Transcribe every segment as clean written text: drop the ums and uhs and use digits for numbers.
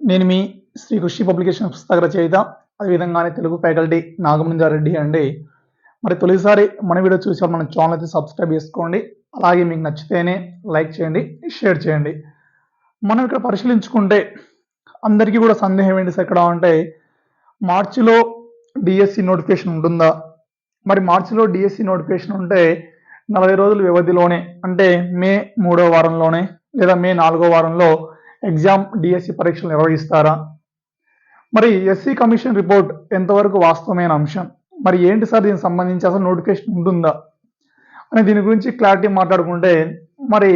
నేను మీ శ్రీ కృషి పబ్లికేషన్ పుస్తక రచయిత, అదేవిధంగానే తెలుగు ఫ్యాకల్టీ నాగమణిందారెడ్డి అండి. మరి తొలిసారి మన వీడియో చూసే మన ఛానల్ అయితే సబ్స్క్రైబ్ చేసుకోండి. అలాగే మీకు నచ్చితేనే లైక్ చేయండి, షేర్ చేయండి. మనం ఇక్కడ పరిశీలించుకుంటే అందరికీ కూడా సందేహం ఏంటి సార్ ఇక్కడ అంటే, మార్చిలో డిఎస్సి నోటిఫికేషన్ ఉంటుందా? మరి మార్చిలో డిఎస్సి నోటిఫికేషన్ ఉంటే 40 రోజుల వ్యవధిలోనే అంటే మే 3వ వారంలోనే లేదా మే 4వ వారంలో ఎగ్జామ్ డిఎస్సి పరీక్షలు నిర్వహిస్తారా? మరి ఎస్సీ కమిషన్ రిపోర్ట్ ఎంతవరకు వాస్తవమైన అంశం? మరి ఏంటి సార్ దీనికి సంబంధించి అసలు నోటిఫికేషన్ ఉంటుందా అని దీని గురించి క్లారిటీ మాట్లాడుకుంటే, మరి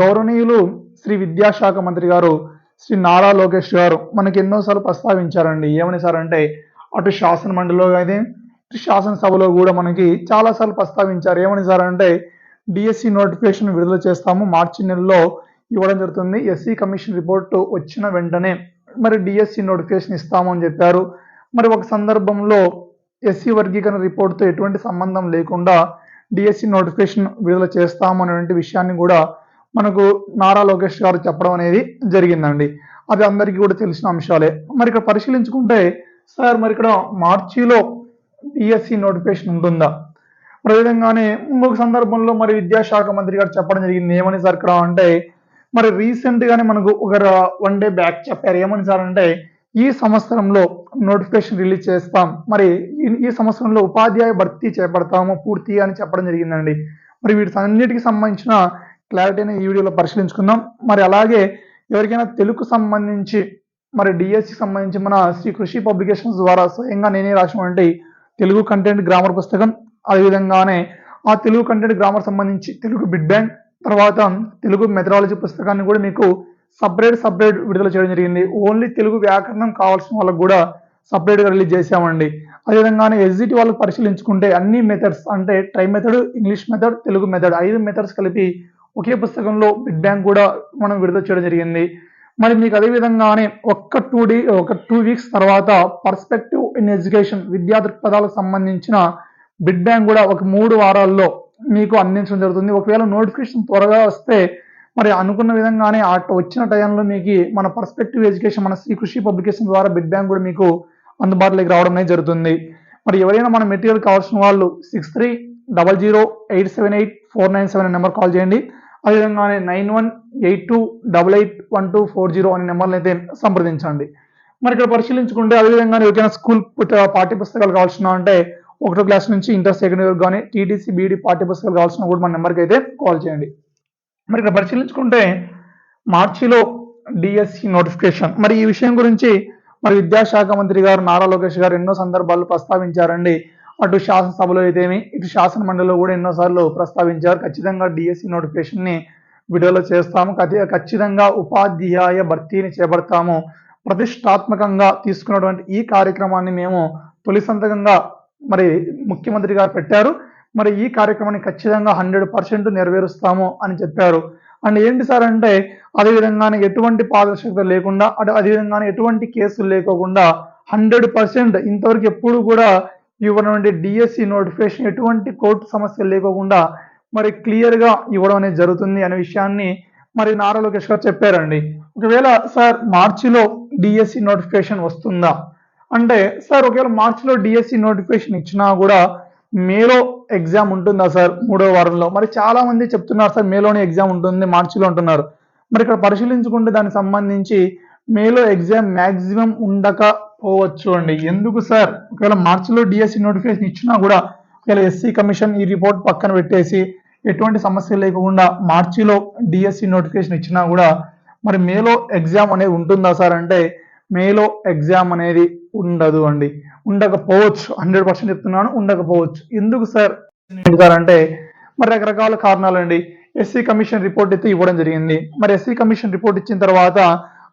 గౌరవనీయులు శ్రీ విద్యాశాఖ మంత్రి గారు శ్రీ నారా లోకేష్ గారు మనకి ఎన్నోసార్లు ప్రస్తావించారండి. ఏమని సార్ అంటే, అటు శాసన మండలిలో అయితే ఇటు శాసనసభలో కూడా మనకి చాలాసార్లు ప్రస్తావించారు. ఏమని సార్ అంటే, డిఎస్సి నోటిఫికేషన్ విడుదల చేస్తాము, మార్చి నెలలో ఇవ్వడం జరుగుతుంది. ఎస్సీ కమిషన్ రిపోర్టు వచ్చిన వెంటనే మరి డిఎస్సి నోటిఫికేషన్ ఇస్తాము అని చెప్పారు. మరి ఒక సందర్భంలో ఎస్సీ వర్గీకరణ రిపోర్ట్తో ఎటువంటి సంబంధం లేకుండా డిఎస్సి నోటిఫికేషన్ విడుదల చేస్తాము అనేటువంటి విషయాన్ని కూడా మనకు నారా లోకేష్ గారు చెప్పడం అనేది జరిగిందండి. అది అందరికీ కూడా తెలిసిన అంశాలే. మరి ఇక్కడ పరిశీలించుకుంటే సార్, మరి ఇక్కడ మార్చిలో డిఎస్సి నోటిఫికేషన్ ఉంటుందా? మరి విధంగానే ఇంకొక సందర్భంలో మరి విద్యాశాఖ మంత్రి గారు చెప్పడం జరిగింది. ఏమని సార్ ఇక్కడ అంటే, మరి రీసెంట్ గానే మనకు ఒక 1 డే బ్యాక్ చెప్పారు. ఏమని సార్ అంటే, ఈ సంవత్సరంలో నోటిఫికేషన్ రిలీజ్ చేస్తాం, మరి ఈ సంవత్సరంలో ఉపాధ్యాయ భర్తీ చేపడతాము పూర్తిగా అని చెప్పడం జరిగిందండి. మరి వీటన్నిటికి సంబంధించిన క్లారిటీని ఈ వీడియోలో పరిశీలించుకుందాం. మరి అలాగే ఎవరికైనా తెలుగు సంబంధించి మరి డిఎస్సి సంబంధించి మన శ్రీ కృషి పబ్లికేషన్స్ ద్వారా స్వయంగా నేనే రాసినటువంటి తెలుగు కంటెంట్ గ్రామర్ పుస్తకం, అదేవిధంగానే ఆ తెలుగు కంటెంట్ గ్రామర్ సంబంధించి తెలుగు బిట్ బ్యాంక్, తర్వాత తెలుగు మెథడాలజీ పుస్తకాన్ని కూడా మీకు సపరేట్ విడుదల చేయడం జరిగింది. ఓన్లీ తెలుగు వ్యాకరణం కావాల్సిన వాళ్ళకు కూడా సపరేట్గా రిలీజ్ చేసామండి. అదేవిధంగానే ఎస్జిటి వాళ్ళకి పరిశీలించుకుంటే అన్ని మెథడ్స్ అంటే try method, English method, Telugu method 5 methods కలిపి ఒకే పుస్తకంలో బిట్ బ్యాంక్ కూడా మనం విడుదల చేయడం జరిగింది. మరి మీకు అదేవిధంగానే ఒక 2 వీక్స్ తర్వాత పర్స్పెక్టివ్ ఇన్ ఎడ్యుకేషన్ విద్యా దృక్పథాలకు సంబంధించిన బిట్ బ్యాంక్ కూడా ఒక 3 వారాల్లో మీకు అందించడం జరుగుతుంది. ఒకవేళ నోటిఫికేషన్ త్వరగా వస్తే మరి అనుకున్న విధంగానే వచ్చిన టైంలో మీకు మన పర్స్పెక్టివ్ ఎడ్యుకేషన్ మన శ్రీ కృషి పబ్లికేషన్ ద్వారా బిట్ బ్యాంక్ కూడా మీకు అందుబాటులోకి రావడం అనేది జరుగుతుంది. మరి ఎవరైనా మన మెటీరియల్ కావాల్సిన వాళ్ళు 6300878497 నెంబర్ కాల్ చేయండి. అదేవిధంగానే 9182881240 అనే నెంబర్ని అయితే సంప్రదించండి. మరి ఇక్కడ పరిశీలించుకుంటే అదేవిధంగా ఎవరికైనా స్కూల్ పాఠ్య పుస్తకాలు కావాల్సిన అంటే 1వ క్లాస్ నుంచి ఇంటర్ సెకండ్ ఇయర్ కానీ టీటీసీ బీఈడి పాఠ్య పుస్తకాలు కావాల్సిన కూడా మన నెంబర్కి అయితే కాల్ చేయండి. మరి ఇక్కడ పరిశీలించుకుంటే మార్చిలో డిఎస్సి నోటిఫికేషన్, మరి ఈ విషయం గురించి మరి విద్యాశాఖ మంత్రి గారు నారా లోకేష్ గారు ఎన్నో సందర్భాల్లో ప్రస్తావించారండి. అటు శాసనసభలో అయితేమి ఇటు శాసన మండలిలో కూడా ఎన్నోసార్లు ప్రస్తావించారు. ఖచ్చితంగా డిఎస్సి నోటిఫికేషన్ని విడుదల చేస్తాము, ఖచ్చితంగా ఉపాధ్యాయ భర్తీని చేపడతాము, ప్రతిష్టాత్మకంగా తీసుకున్నటువంటి ఈ కార్యక్రమాన్ని మేము తొలి సంతకంగా మరి ముఖ్యమంత్రి గారు పెట్టారు. మరి ఈ కార్యక్రమాన్ని ఖచ్చితంగా 100% నెరవేరుస్తాము అని చెప్పారు. అండ్ ఏంటి సార్ అంటే, అదేవిధంగానే ఎటువంటి పారదర్శకత లేకుండా అదేవిధంగానే ఎటువంటి కేసులు లేకోకుండా 100% ఇంతవరకు ఎప్పుడు కూడా ఇవ్వనటువంటి డిఎస్సి నోటిఫికేషన్ ఎటువంటి కోర్టు సమస్యలు లేకోకుండా మరి క్లియర్గా ఇవ్వడం అనేది జరుగుతుంది అనే విషయాన్ని మరి నారా లోకేష్ గారు చెప్పారండి. ఒకవేళ సార్ మార్చిలో డిఎస్సి నోటిఫికేషన్ వస్తుందా అంటే, సార్ ఒకవేళ మార్చిలో డిఎస్సి నోటిఫికేషన్ ఇచ్చినా కూడా మేలో ఎగ్జామ్ ఉంటుందా సార్ 3వ వారంలో? మరి చాలా మంది చెప్తున్నారు సార్ మేలోనే ఎగ్జామ్ ఉంటుంది, మార్చిలో అంటున్నారు. మరి ఇక్కడ పరిశీలించుకుంటే దానికి సంబంధించి మేలో ఎగ్జామ్ మ్యాక్సిమం ఉండకపోవచ్చు అండి. ఎందుకు సార్? ఒకవేళ మార్చిలో డిఎస్సి నోటిఫికేషన్ ఇచ్చినా కూడా ఒకవేళ ఎస్సీ కమిషన్ ఈ రిపోర్ట్ పక్కన పెట్టేసి ఎటువంటి సమస్యలు లేకుండా మార్చిలో డిఎస్సి నోటిఫికేషన్ ఇచ్చినా కూడా మరి మేలో ఎగ్జామ్ అనేది ఉంటుందా సార్ అంటే, మేలో ఎగ్జామ్ అనేది ఉండదు అండి. ఉండకపోవచ్చు, 100% చెప్తున్నాను, ఉండకపోవచ్చు. ఎందుకు సార్ అంటే మరి రకరకాల కారణాలండి. ఎస్సీ కమిషన్ రిపోర్ట్ అయితే ఇవ్వడం జరిగింది. మరి ఎస్సీ కమిషన్ రిపోర్ట్ ఇచ్చిన తర్వాత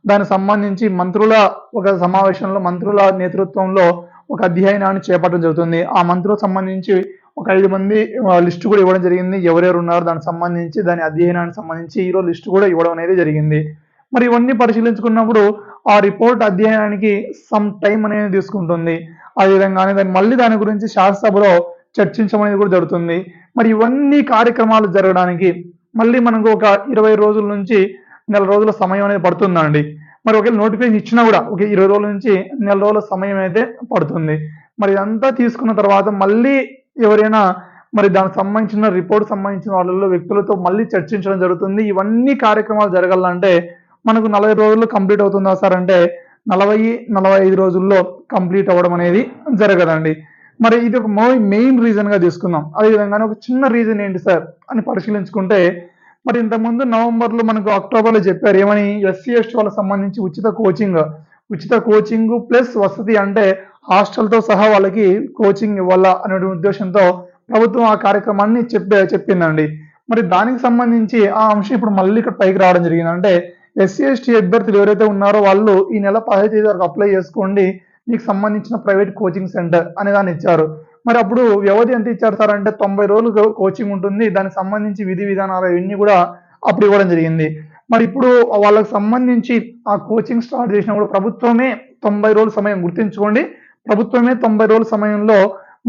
దానికి సంబంధించి మంత్రుల ఒక సమావేశంలో మంత్రుల నేతృత్వంలో ఒక అధ్యయనాన్ని చేపట్టడం జరుగుతుంది. ఆ మంత్రులకు సంబంధించి ఒక 5 మంది లిస్టు కూడా ఇవ్వడం జరిగింది. ఎవరెవరు ఉన్నారు దానికి సంబంధించి, దాని అధ్యయనానికి సంబంధించి ఈరోజు లిస్టు కూడా ఇవ్వడం అనేది జరిగింది. మరి ఇవన్నీ పరిశీలించుకున్నప్పుడు ఆ రిపోర్ట్ అధ్యయనానికి సమ్ టైం అనేది తీసుకుంటుంది. అదేవిధంగానే దాని గురించి శాసనసభలో చర్చించడం అనేది కూడా జరుగుతుంది. మరి ఇవన్నీ కార్యక్రమాలు జరగడానికి మళ్ళీ మనకు ఒక 20 రోజుల నుంచి నెల రోజుల సమయం అనేది పడుతుందండి. మరి ఒకవేళ నోటిఫికేషన్ ఇచ్చినా కూడా ఒక 20 రోజుల నుంచి నెల రోజుల సమయం అయితే పడుతుంది. మరి ఇదంతా తీసుకున్న తర్వాత మళ్ళీ ఎవరైనా మరి దానికి సంబంధించిన రిపోర్ట్ సంబంధించిన వాళ్ళలో వ్యక్తులతో మళ్ళీ చర్చించడం జరుగుతుంది. ఇవన్నీ కార్యక్రమాలు జరగాలంటే మనకు 40 రోజుల్లో కంప్లీట్ అవుతుందా సార్ అంటే 40, 45 రోజుల్లో కంప్లీట్ అవ్వడం అనేది జరగదండి. మరి ఇది ఒక మెయిన్ రీజన్‌గా తీసుకుందాం. అదేవిధంగానే ఒక చిన్న రీజన్ ఏంటి సార్ అని పరిశీలించుకుంటే మరి ఇంతకుముందు నవంబర్‌లో మనకు అక్టోబర్‌లో చెప్పారు. ఏమని ఎస్సీ, ఎస్టీ వాళ్ళకి సంబంధించి ఉచిత కోచింగ్ ప్లస్ వసతి అంటే హాస్టల్‌తో సహా వాళ్ళకి కోచింగ్ ఇవ్వాలా అనే ఉద్దేశంతో ప్రభుత్వం ఆ కార్యక్రమాన్ని చెప్పిందండి. మరి దానికి సంబంధించి ఆ అంశం ఇప్పుడు మళ్ళీ ఇక్కడ పైకి రావడం జరిగింది. అంటే ఎస్సీ, ఎస్టీ అభ్యర్థులు ఎవరైతే ఉన్నారో వాళ్ళు ఈ నెల 15 తేదీ వరకు అప్లై చేసుకోండి. మీకు సంబంధించిన ప్రైవేట్ కోచింగ్ సెంటర్ అనే దాన్ని ఇచ్చారు. మరి అప్పుడు వ్యవధి ఎంత ఇచ్చారు సార్ అంటే 90 రోజులు కోచింగ్ ఉంటుంది. దానికి సంబంధించి విధి విధానాలు ఇవన్నీ కూడా అప్పుడు ఇవ్వడం జరిగింది. మరి ఇప్పుడు వాళ్ళకి సంబంధించి ఆ కోచింగ్ స్టార్ట్ చేసినప్పుడు ప్రభుత్వమే 90 రోజుల సమయం గుర్తుంచుకోండి. ప్రభుత్వమే 90 రోజుల సమయంలో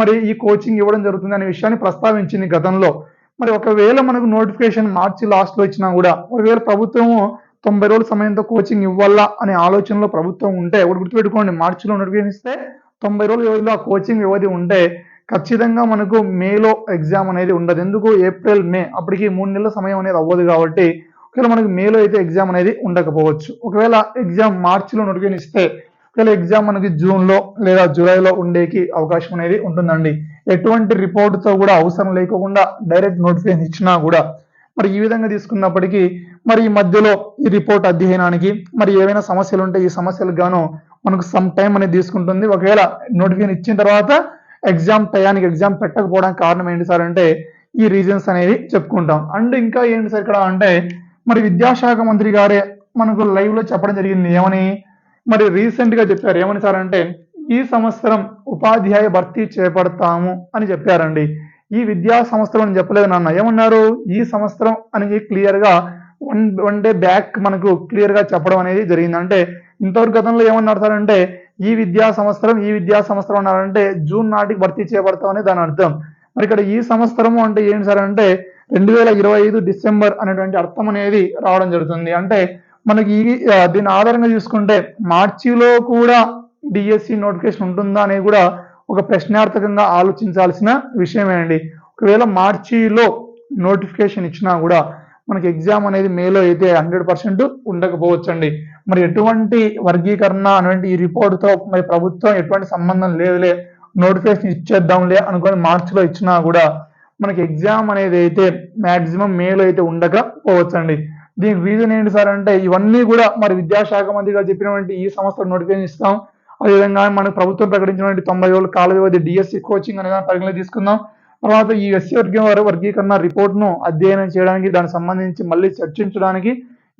మరి ఈ కోచింగ్ ఇవ్వడం జరుగుతుంది అనే విషయాన్ని ప్రస్తావించింది గతంలో. మరి ఒకవేళ మనకు నోటిఫికేషన్ మార్చి లాస్ట్‌లో ఇచ్చినా కూడా ఒకవేళ ప్రభుత్వం 90 రోజుల సమయంతో కోచింగ్ ఇవ్వాలా అనే ఆలోచనలో ప్రభుత్వం ఉంటే ఒకటి గుర్తుపెట్టుకోండి, మార్చిలో నోటిఫికేషన్ ఇస్తే 90 రోజుల వ్యవధిలో ఆ కోచింగ్ వ్యవధి ఉంటే ఖచ్చితంగా మనకు మేలో ఎగ్జామ్ అనేది ఉండదు. ఎందుకు ఏప్రిల్, మే అప్పటికి 3 నెలల సమయం అనేది అవ్వదు కాబట్టి ఒకవేళ మనకు మేలో అయితే ఎగ్జామ్ అనేది ఉండకపోవచ్చు. ఒకవేళ ఎగ్జామ్ మార్చిలో నోటిఫికేషన్ ఇస్తే ఒకవేళ ఎగ్జామ్ మనకి జూన్‌లో లేదా జూలైలో ఉండేకి అవకాశం అనేది ఉంటుందండి. ఎటువంటి రిపోర్ట్‌తో కూడా అవసరం లేకోకుండా డైరెక్ట్ నోటిఫికేషన్ ఇచ్చినా కూడా మరి ఈ విధంగా తీసుకున్నప్పటికీ మరి ఈ మధ్యలో ఈ రిపోర్ట్ అధ్యయనానికి మరి ఏవైనా సమస్యలు ఉంటే ఈ సమస్యలకు గాను మనకు సమ్ టైం అనేది తీసుకుంటుంది. ఒకవేళ నోటిఫికేషన్ ఇచ్చిన తర్వాత ఎగ్జామ్ టయానికి ఎగ్జామ్ పెట్టకపోవడానికి కారణం ఏంటి సార్ అంటే ఈ రీజన్స్ అనేవి చెప్పుకుంటాం. అండ్ ఇంకా ఏంటి సార్ ఇక్కడ అంటే మరి విద్యాశాఖ మంత్రి గారే మనకు లైవ్ లో చెప్పడం జరిగింది. ఏమని మరి రీసెంట్ గా చెప్పారు. ఏమని సార్ అంటే ఈ సంవత్సరం ఉపాధ్యాయ భర్తీ చేపడతాము అని చెప్పారండి. ఈ విద్యా సంవత్సరం అని చెప్పలేదు నాన్న, ఏమన్నారు ఈ సంవత్సరం అని క్లియర్ గా వన్ డే బ్యాక్ మనకు క్లియర్ గా చెప్పడం అనేది జరిగింది. అంటే ఇంతవరకు గతంలో ఏమన్నారు సార్ అంటే ఈ విద్యా సంవత్సరం అన్నారంటే జూన్ నాటికి భర్తీ చేయబడతాం అనే దాని అర్థం. మరి ఇక్కడ ఈ సంవత్సరము అంటే ఏంటి సార్ అంటే 2025 డిసెంబర్ అనేటువంటి అర్థం అనేది రావడం జరుగుతుంది. అంటే మనకి దీని ఆధారంగా చూసుకుంటే మార్చిలో కూడా డిఎస్సి నోటిఫికేషన్ ఉంటుందా అనేది కూడా ఒక ప్రశ్నార్థకంగా ఆలోచించాల్సిన విషయమేనండి. ఒకవేళ మార్చిలో నోటిఫికేషన్ ఇచ్చినా కూడా మనకి ఎగ్జామ్ అనేది మేలో అయితే 100% ఉండకపోవచ్చండి. మరి ఎటువంటి వర్గీకరణ అనేటువంటి ఈ రిపోర్టుతో మరి ప్రభుత్వం ఎటువంటి సంబంధం లేదులే, నోటిఫికేషన్ ఇచ్చేద్దాంలే అనుకొని మార్చిలో ఇచ్చినా కూడా మనకి ఎగ్జామ్ అనేది అయితే మాక్సిమం మేలో అయితే ఉండకపోవచ్చండి. దీనికి రీజన్ ఏంటి సార్ అంటే ఇవన్నీ కూడా మరి విద్యాశాఖ మంత్రి గారు చెప్పినటువంటి ఈ సంవత్సరం నోటిఫికేషన్ ఇస్తాం, అదేవిధంగా మనకు ప్రభుత్వం ప్రకటించినటువంటి 90 రోజుల కాల వ్యవధి డిఎస్సి కోచింగ్ అనేది పరిగణలోకి తీసుకుందాం. తర్వాత ఈ ఎస్సీ వర్గీకరణ రిపోర్ట్ను అధ్యయనం చేయడానికి దానికి సంబంధించి మళ్ళీ చర్చించడానికి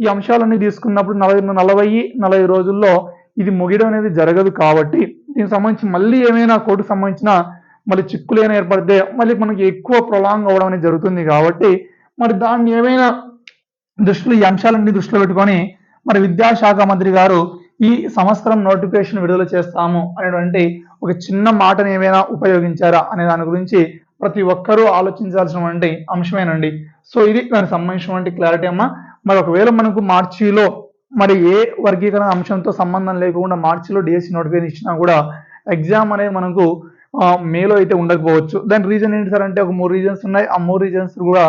ఈ అంశాలన్నీ తీసుకున్నప్పుడు 40 రోజుల్లో ఇది ముగియడం అనేది జరగదు. కాబట్టి దీనికి సంబంధించి మళ్ళీ ఏమైనా కోర్టుకు సంబంధించిన మళ్ళీ చిక్కులు ఏమైనా ఏర్పడితే మళ్ళీ మనకి ఎక్కువ ప్రొలాంగ్ అవ్వడం అనేది జరుగుతుంది. కాబట్టి మరి దాన్ని ఏమైనా ఈ అంశాలన్నీ దృష్టిలో పెట్టుకొని మరి విద్యాశాఖ మంత్రి గారు ఈ సంవత్సరం నోటిఫికేషన్ విడుదల చేస్తాము అనేటువంటి ఒక చిన్న మాటను ఏమైనా ఉపయోగించారా అనే దాని గురించి ప్రతి ఒక్కరూ ఆలోచించాల్సినటువంటి అంశమేనండి. సో ఇది దానికి సంబంధించినటువంటి క్లారిటీ అమ్మా. మరి ఒకవేళ మనకు మార్చిలో మరి ఏ వర్గీకరణ అంశంతో సంబంధం లేకుండా మార్చిలో డిఎస్సి నోటిఫికేషన్ ఇచ్చినా కూడా ఎగ్జామ్ అనేది మనకు మేలో అయితే ఉండకపోవచ్చు. దాని రీజన్ ఏంటి సార్ అంటే ఒక 3 రీజన్స్ ఉన్నాయి. ఆ 3 రీజన్స్ కూడా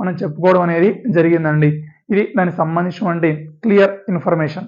మనం చెప్పుకోవడం అనేది జరిగిందండి. ఇది దానికి సంబంధించినటువంటి క్లియర్ ఇన్ఫర్మేషన్.